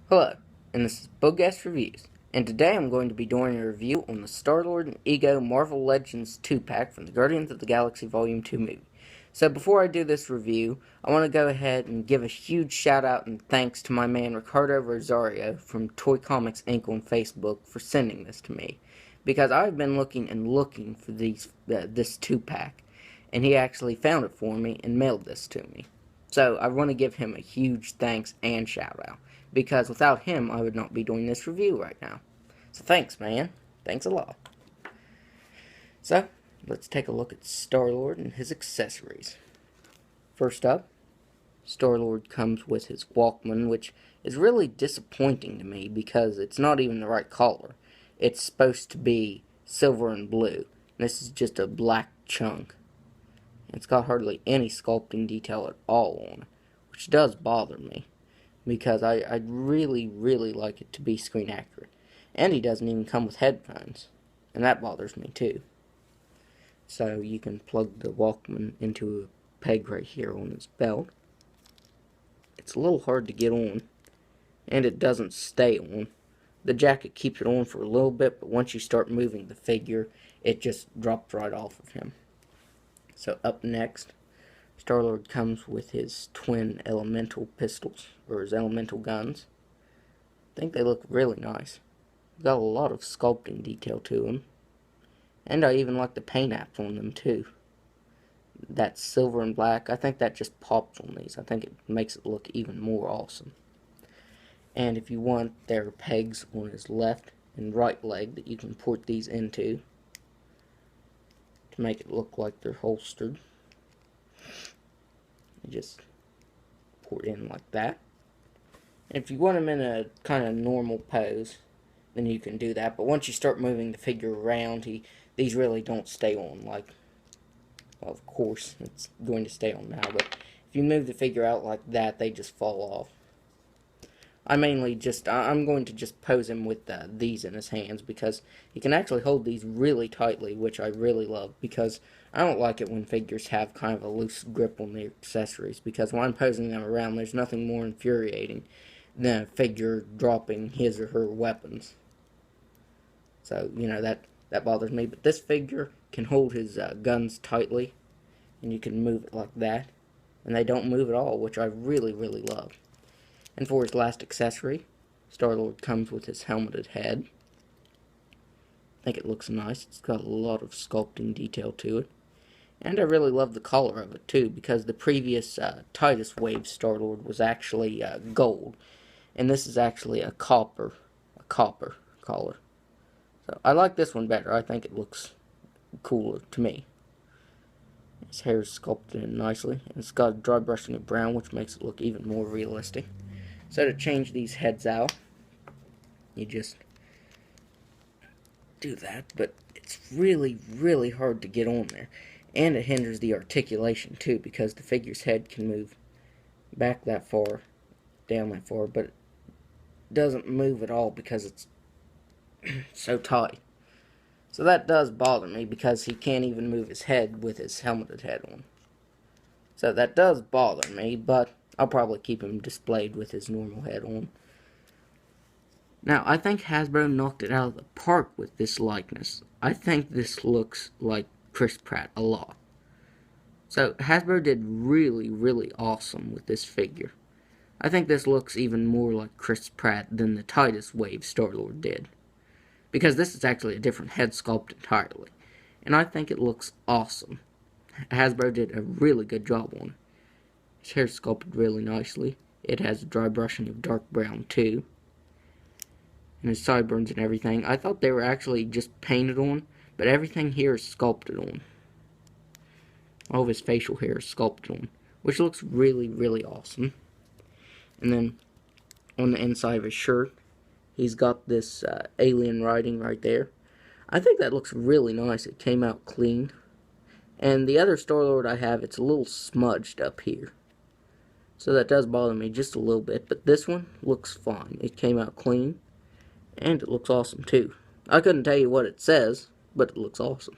Hello, and this is Bugast Reviews, and today I'm going to be doing a review on the Star-Lord and Ego Marvel Legends 2-pack from the Guardians of the Galaxy Volume 2 movie. So before I do this review, I want to go ahead and give a huge shout out and thanks to my man Ricardo Rosario from Toy Comics Inc. on Facebook for sending this to me, because I've been looking and looking for this 2-pack, and he actually found it for me and mailed this to me. So I want to give him a huge thanks and shout out, because without him, I would not be doing this review right now. So thanks, man. Thanks a lot. So, let's take a look at Star-Lord and his accessories. First up, Star-Lord comes with his Walkman, which is really disappointing to me because it's not even the right color. It's supposed to be silver and blue. This is just a black chunk. It's got hardly any sculpting detail at all on it, which does bother me, because I'd really like it to be screen accurate. And he doesn't even come with headphones, and that bothers me too. So you can plug the Walkman into a peg right here on his belt. It's a little hard to get on, and it doesn't stay on. The jacket keeps it on for a little bit, but once you start moving the figure, it just drops right off of him. So up next, Star-Lord comes with his twin elemental pistols, or his elemental guns. I think they look really nice. Got a lot of sculpting detail to them. And I even like the paint apps on them too. That silver and black, I think that just pops on these. I think it makes it look even more awesome. And if you want, there are pegs on his left and right leg that you can port these into to make it look like they're holstered. You just port in like that. And if you want them in a kind of normal pose, then you can do that. But once you start moving the figure around, these really don't stay on. Like, well, of course, it's going to stay on now. But if you move the figure out like that, they just fall off. I'm going to just pose him with these in his hands, because he can actually hold these really tightly, which I really love, because I don't like it when figures have kind of a loose grip on their accessories, because when I'm posing them around, there's nothing more infuriating than a figure dropping his or her weapons. So, that bothers me, but this figure can hold his guns tightly, and you can move it like that, and they don't move at all, which I really love. And for his last accessory, Star-Lord comes with his helmeted head. I think it looks nice. It's got a lot of sculpting detail to it. And I really love the color of it too, because the previous Titus Wave Star-Lord was actually gold. And this is actually a copper color. So I like this one better. I think it looks cooler to me. His hair is sculpted in nicely. And it's got a dry brushing of brown, which makes it look even more realistic. So to change these heads out, you just do that, but it's really hard to get on there. And it hinders the articulation too, because the figure's head can move back that far, down that far, but it doesn't move at all because it's so tight. So that does bother me, because he can't even move his head with his helmeted head on. So that does bother me, but I'll probably keep him displayed with his normal head on. Now, I think Hasbro knocked it out of the park with this likeness. I think this looks like Chris Pratt a lot. So, Hasbro did really awesome with this figure. I think this looks even more like Chris Pratt than the Titus Wave Star-Lord did, because this is actually a different head sculpt entirely. And I think it looks awesome. Hasbro did a really good job on it. His hair sculpted really nicely. It has a dry brushing of dark brown too. And his sideburns and everything. I thought they were actually just painted on, but everything here is sculpted on. All of his facial hair is sculpted on, which looks really awesome. And then on the inside of his shirt, he's got this alien writing right there. I think that looks really nice. It came out clean. And the other Star-Lord I have, it's a little smudged up here. So that does bother me just a little bit, but this one looks fine. It came out clean, and it looks awesome too. I couldn't tell you what it says, but it looks awesome.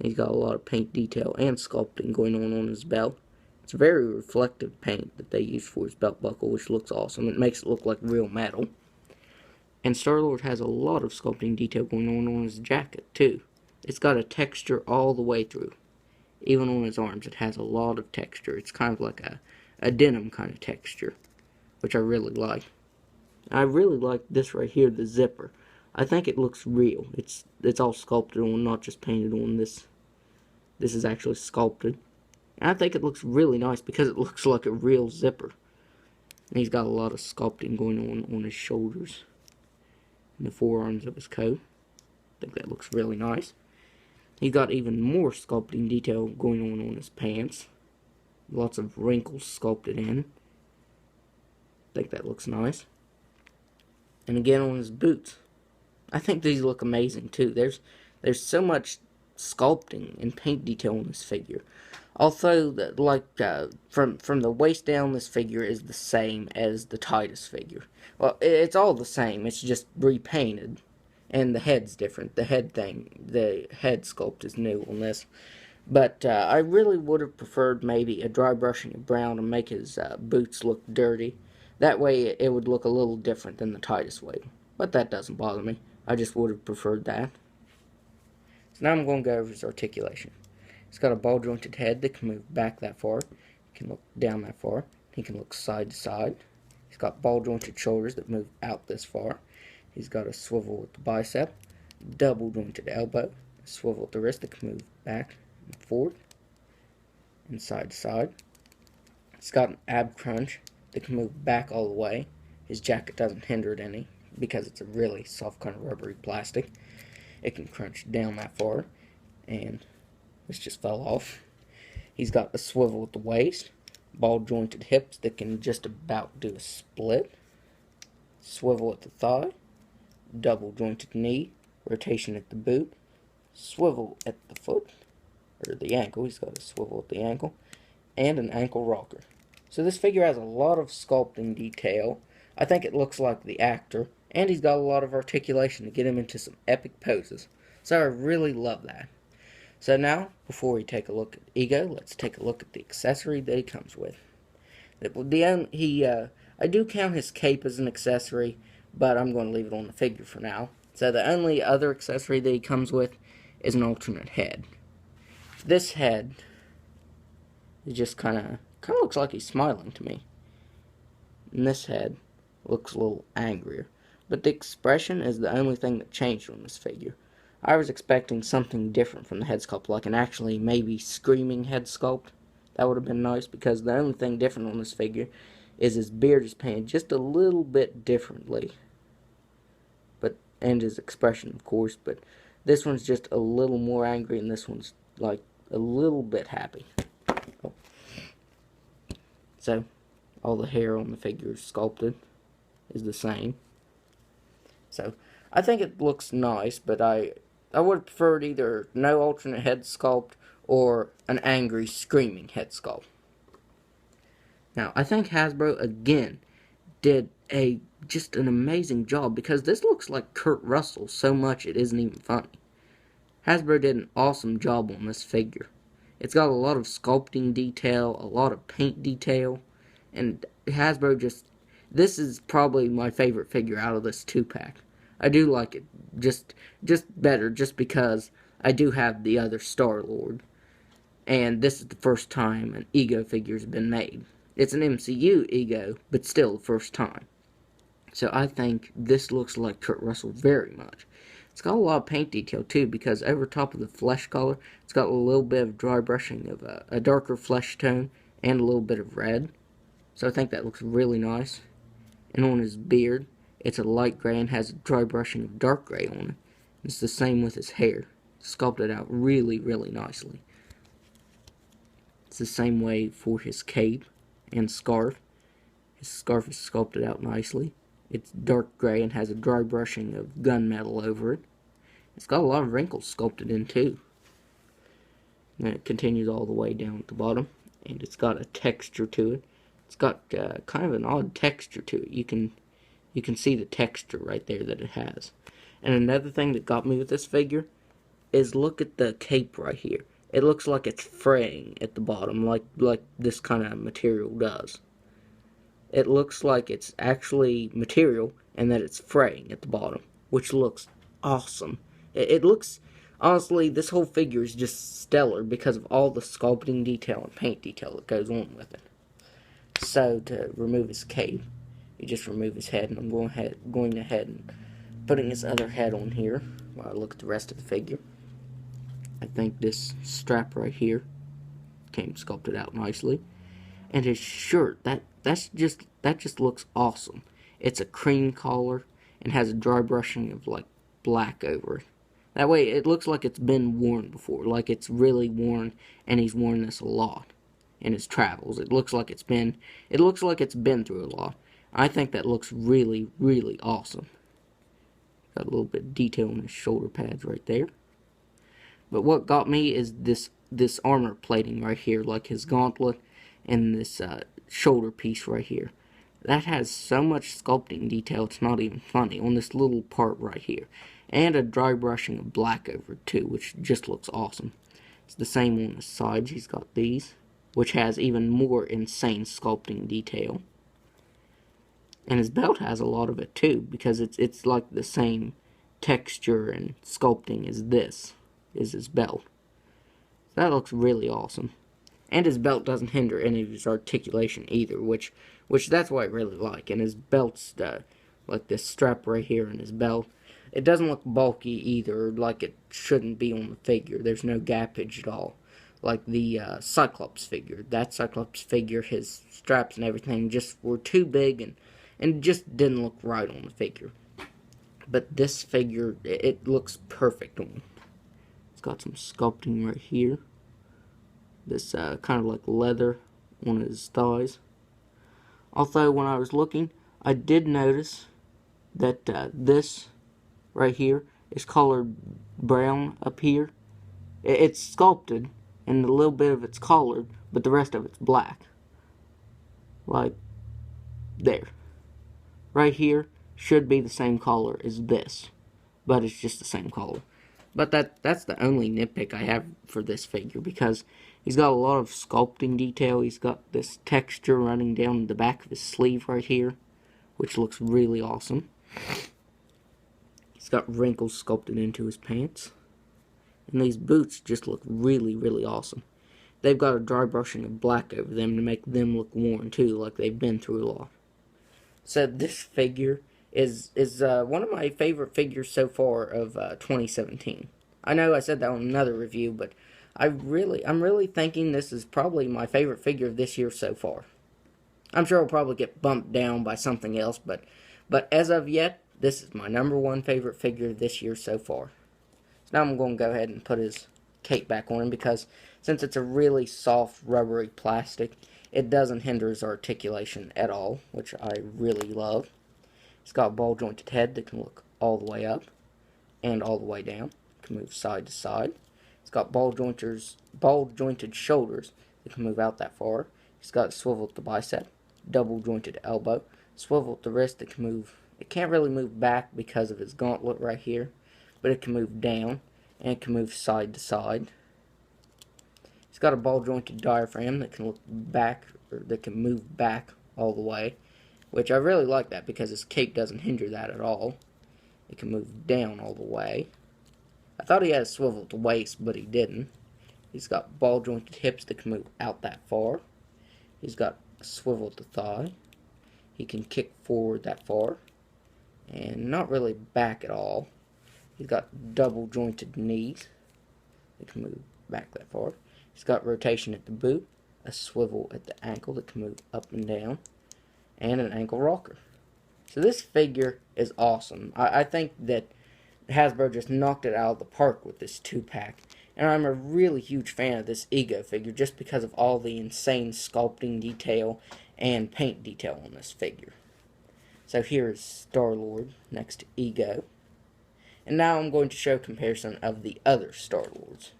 He's got a lot of paint detail and sculpting going on his belt. It's a very reflective paint that they use for his belt buckle, which looks awesome. It makes it look like real metal. And Star-Lord has a lot of sculpting detail going on his jacket, too. It's got a texture all the way through. Even on his arms, it has a lot of texture. It's kind of like a denim kind of texture, which I really like. I really like this right here, the zipper. I think it looks real. It's all sculpted on, not just painted on. This is actually sculpted. And I think it looks really nice because it looks like a real zipper. And he's got a lot of sculpting going on his shoulders and the forearms of his coat. I think that looks really nice. He's got even more sculpting detail going on his pants. Lots of wrinkles sculpted in. I think that looks nice. And again on his boots. I think these look amazing too. There's so much sculpting and paint detail on this figure. Although, from the waist down, this figure is the same as the Titus figure. Well, it's all the same. It's just repainted, and the head's different. The head sculpt is new on this. But I really would have preferred maybe a dry brushing of brown to make his boots look dirty. That way, it would look a little different than the Titus way. But that doesn't bother me. I just would have preferred that. So now I'm going to go over his articulation. He's got a ball jointed head that can move back that far. He can look down that far. He can look side to side. He's got ball jointed shoulders that move out this far. He's got a swivel at the bicep, double jointed elbow, a swivel at the wrist that can move back and forth and side to side. He's got an ab crunch that can move back all the way. His jacket doesn't hinder it any because it's a really soft kind of rubbery plastic. It can crunch down that far, and this just fell off. He's got a swivel at the waist, ball jointed hips that can just about do a split, swivel at the thigh, double jointed knee, rotation at the boot, swivel at the foot, or the ankle. He's got a swivel at the ankle, and an ankle rocker. So this figure has a lot of sculpting detail. I think it looks like the actor, and he's got a lot of articulation to get him into some epic poses. So I really love that. So now, before we take a look at Ego, let's take a look at the accessory that he comes with. I do count his cape as an accessory, but I'm going to leave it on the figure for now. So the only other accessory that he comes with is an alternate head. This head is just kind of looks like he's smiling to me. And this head looks a little angrier. But the expression is the only thing that changed on this figure. I was expecting something different from the head sculpt, like an actually maybe screaming head sculpt. That would have been nice, because the only thing different on this figure is his beard is painted just a little bit differently. And his expression, of course, but this one's just a little more angry, and this one's like a little bit happy. Oh. So, all the hair on the figure is sculpted, is the same. So, I think it looks nice, but I would have preferred either no alternate head sculpt or an angry, screaming head sculpt. Now, I think Hasbro, again, did just an amazing job, because this looks like Kurt Russell so much it isn't even funny. Hasbro did an awesome job on this figure. It's got a lot of sculpting detail, a lot of paint detail, and Hasbro this is probably my favorite figure out of this 2-pack. I do like it just better, just because I do have the other Star-Lord, and this is the first time an Ego figure has been made. It's an MCU Ego, but still the first time. So I think this looks like Kurt Russell very much. It's got a lot of paint detail too, because over top of the flesh color, it's got a little bit of dry brushing of a darker flesh tone and a little bit of red. So I think that looks really nice. And on his beard, it's a light gray and has a dry brushing of dark gray on it. It's the same with his hair. Sculpted out really, really nicely. It's the same way for his cape and scarf. His scarf is sculpted out nicely. It's dark gray and has a dry brushing of gunmetal over it. It's got a lot of wrinkles sculpted in too. And it continues all the way down at the bottom, and it's got a texture to it. It's got kind of an odd texture to it. You can see the texture right there that it has. And another thing that got me with this figure is, look at the cape right here. it looks like it's fraying at the bottom, like this kind of material does. It looks like it's actually material and that it's fraying at the bottom, which looks awesome. It looks, honestly, this whole figure is just stellar because of all the sculpting detail and paint detail that goes on with it. So to remove his cape, you just remove his head, and I'm going ahead and putting his other head on here while I look at the rest of the figure. I think this strap right here came sculpted out nicely. And his shirt, that just looks awesome. It's a cream collar and has a dry brushing of like black over it. That way it looks like it's been worn before, like it's really worn, and he's worn this a lot in his travels. It looks like it's been through a lot. I think that looks really, really awesome. Got a little bit of detail on his shoulder pads right there. But what got me is this armor plating right here, like his gauntlet and this shoulder piece right here. That has so much sculpting detail, it's not even funny, on this little part right here. And a dry brushing of black over it too, which just looks awesome. It's the same on the sides, he's got these, which has even more insane sculpting detail. And his belt has a lot of it too, because it's like the same texture and sculpting as this is his belt. So that looks really awesome. And his belt doesn't hinder any of his articulation either, which that's what I really like. And his belt's like this strap right here in his belt. It doesn't look bulky either, like it shouldn't be on the figure. There's no gappage at all. Like the Cyclops figure. That Cyclops figure, his straps and everything just were too big and just didn't look right on the figure. But this figure, it looks perfect on him. It's got some sculpting right here. This kind of like leather on his thighs. Although when I was looking, I did notice that this right here is colored brown up here. It's sculpted and a little bit of it's colored, but the rest of it's black. Like there. Right here should be the same color as this, but it's just the same color. But that's the only nitpick I have for this figure, because he's got a lot of sculpting detail. He's got this texture running down the back of his sleeve right here, which looks really awesome. He's got wrinkles sculpted into his pants. And these boots just look really, really awesome. They've got a dry brushing of black over them to make them look worn too, like they've been through a lot. So this figure is one of my favorite figures so far of 2017. I know I said that on another review, but I'm really thinking this is probably my favorite figure of this year so far. I'm sure it'll probably get bumped down by something else, but as of yet, this is my #1 favorite figure this year so far. So now I'm going to go ahead and put his cape back on him, because since it's a really soft, rubbery plastic, it doesn't hinder his articulation at all, which I really love. It's got a ball-jointed head that can look all the way up and all the way down. It can move side to side. It's got ball-jointed shoulders that can move out that far. It's got a swivel at the bicep, double-jointed elbow, swivel at the wrist that can move. It can't really move back because of his gauntlet right here, but it can move down, and it can move side to side. It's got a ball-jointed diaphragm that can look back, or that can move back all the way, which I really like that because his cape doesn't hinder that at all. It can move down all the way. I thought he had a swivel at the waist, but he didn't. He's got ball-jointed hips that can move out that far. He's got a swivel at the thigh. He can kick forward that far, and not really back at all. He's got double-jointed knees that can move back that far. He's got rotation at the boot, a swivel at the ankle that can move up and down, and an ankle rocker. So this figure is awesome. I think that Hasbro just knocked it out of the park with this 2-pack. And I'm a really huge fan of this Ego figure just because of all the insane sculpting detail and paint detail on this figure. So here is Star-Lord next to Ego. And now I'm going to show a comparison of the other Star-Lords.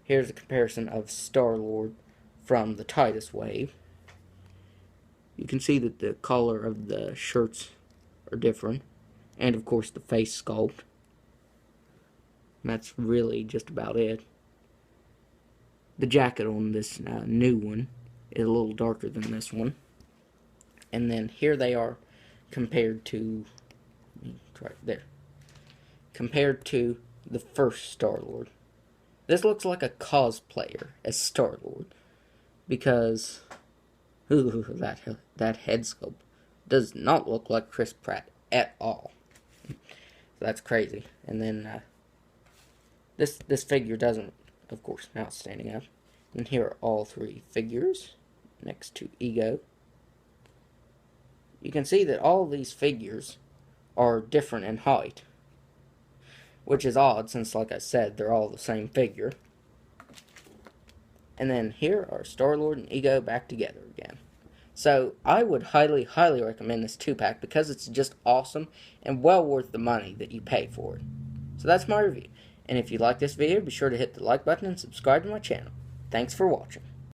Here's a comparison of Star-Lord from the Titus Wave. You can see that the color of the shirts are different. And of course the face sculpt. And that's really just about it. the jacket on this new one is a little darker than this one. And then here they are compared to, right there, compared to the first Star-Lord. This looks like a cosplayer as Star-Lord, because that head sculpt does not look like Chris Pratt at all. So that's crazy. And then this figure doesn't, of course, now it's standing up. And here are all three figures next to Ego. You can see that all of these figures are different in height, which is odd since, like I said, they're all the same figure. And then here are Star-Lord and Ego back together again. So I would highly, highly recommend this 2-pack because it's just awesome and well worth the money that you pay for it. So that's my review. And if you like this video, be sure to hit the like button and subscribe to my channel. Thanks for watching.